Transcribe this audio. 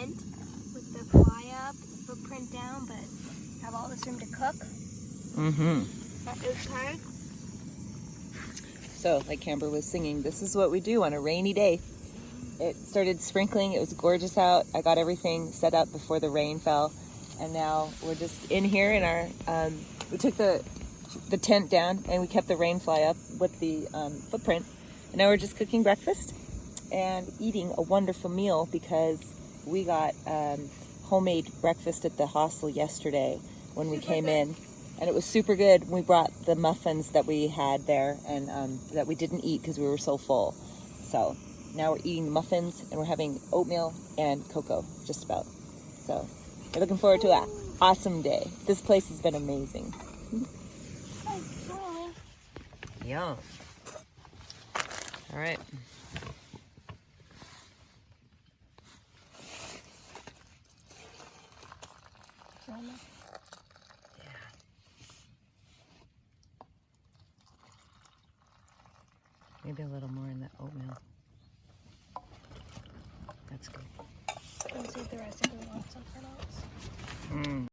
tent with the fly up, footprint down, but have all this room to cook. That is hard. So, like Amber was singing, this is what we do on a rainy day. It started sprinkling. It was gorgeous out. I got everything set up before the rain fell. And now we're just in here in our, we took the tent down and we kept the rainfly up with the footprint. And now we're just cooking breakfast and eating a wonderful meal because we got homemade breakfast at the hostel yesterday when we came in. And it was super good. We brought the muffins that we had there and that we didn't eat because we were so full. So now we're eating muffins and we're having oatmeal and cocoa, just about. So we're looking forward to an awesome day. This place has been amazing. Yum. All right. Maybe a little more in the oatmeal. That's good. Can we see if the rest of it wants something else?